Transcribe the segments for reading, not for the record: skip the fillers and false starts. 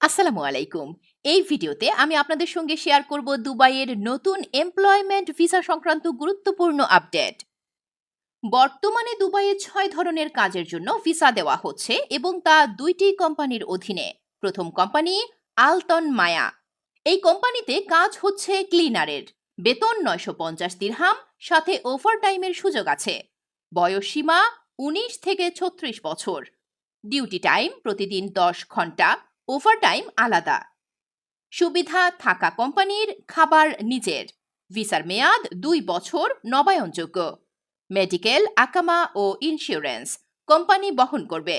আসসালামু আলাইকুম। এই ভিডিওতে আমি আপনাদের সঙ্গে শেয়ার করব দুবাইয়ের নতুন এমপ্লয়মেন্ট ভিসা সংক্রান্ত গুরুত্বপূর্ণ আপডেট। বর্তমানে দুবাইয়ে 6 ধরনের কাজের জন্য ভিসা দেওয়া হচ্ছে এবং তা 2টি কোম্পানির অধীনে। প্রথম কোম্পানি আলতন মায়া। এই কোম্পানিতে কাজ হচ্ছে ক্লিনারের। বেতন 950 দিরহাম, সাথে ওভারটাইমের সুযোগ আছে। বয়স সীমা 19 থেকে 36 বছর। ডিউটি টাইম প্রতিদিন 10 ঘন্টা, ওভারটাইম আলাদা। সুবিধা থাকা কোম্পানির, খাবার নিজের। ভিসার মেয়াদ 2 বছর, নবায়নযোগ্য। মেডিকেল, আকামা ও ইন্স্যুরেন্স কোম্পানি বহন করবে।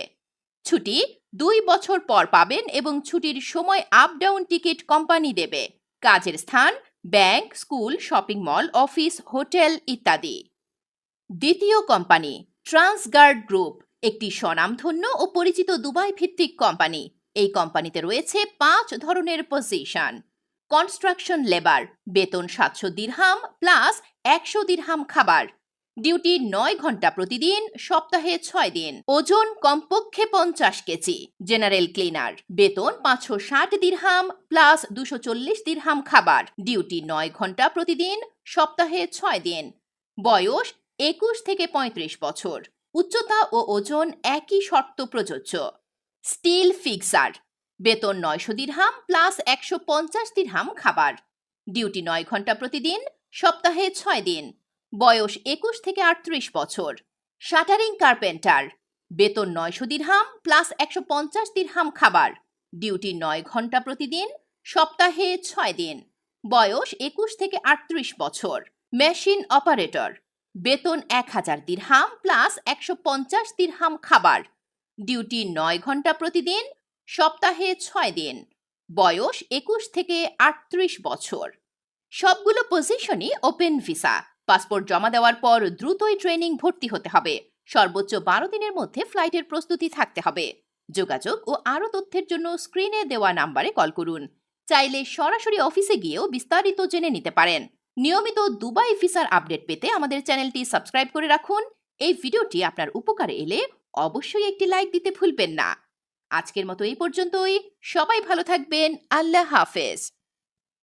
ছুটি 2 বছর পর পাবেন এবং ছুটির সময় আপ ডাউন টিকিট কোম্পানি দেবে। কাজের স্থান bank, school, shopping mall, office, hotel ইত্যাদি। দ্বিতীয় কোম্পানি ট্রান্সগার্ড গ্রুপ, একটি স্বনামধন্য ও পরিচিত দুবাই ভিত্তিক কোম্পানি। এই কোম্পানিতে রয়েছে 5 ধরনের পজিশন। কনস্ট্রাকশন লেবার, বেতন 700 দিরহাম প্লাস 100 দিরহাম খাবার। ডিউটি 9 ঘন্টা প্রতিদিন, সপ্তাহে 6 দিন। ওজন কমপক্ষে 50 কেজি। জেনারেল ক্লিনার, বেতন 560 দিরহাম প্লাস 240 দিরহাম খাবার। ডিউটি 9 ঘন্টা প্রতিদিন, সপ্তাহে 6 দিন। বয়স 21 থেকে 35 বছর। উচ্চতা ও ওজন একই শর্ত প্রযোজ্য। স্টিল ফিক্সার, বেতন 900 দিরহাম প্লাস 150 দিরহাম খাবার। ডিউটি 9 ঘন্টা প্রতিদিন, সপ্তাহে 6 দিন। বয়স 21 থেকে 38 বছর। শাটারিং কার্পেন্টার, বেতন 900 দিরহাম প্লাস 150 দিরহাম খাবার। ডিউটি 9 ঘন্টা প্রতিদিন, সপ্তাহে 6 দিন। বয়স 21 থেকে 38 বছর। মেশিন অপারেটর, বেতন 1000 দিরহাম প্লাস 150 দিরহাম খাবার। ডিউটি 9 ঘন্টা প্রতিদিন, সপ্তাহে 6 দিন। বয়স 21 থেকে 38 বছর। সবগুলো পজিশনই ওপেন ভিসা। পাসপোর্ট জমা দেওয়ার পর দ্রুতই ট্রেনিং ভর্তি হতে হবে। সর্বোচ্চ 12 দিনের মধ্যে ফ্লাইটের প্রস্তুতি থাকতে হবে। যোগাযোগ ও আরও তথ্যের জন্য স্ক্রিনে দেওয়া নাম্বারে কল করুন। চাইলে সরাসরি অফিসে গিয়েও বিস্তারিত জেনে নিতে পারেন। নিয়মিত দুবাই ভিসার আপডেট পেতে আমাদের চ্যানেলটি সাবস্ক্রাইব করে রাখুন। এই ভিডিওটি আপনার উপকারে এলে অবশ্যই একটি লাইক দিতে ভুলবেন না। আজকের মতো এই পর্যন্তই। সবাই ভালো থাকবেন। আল্লাহ হাফেজ।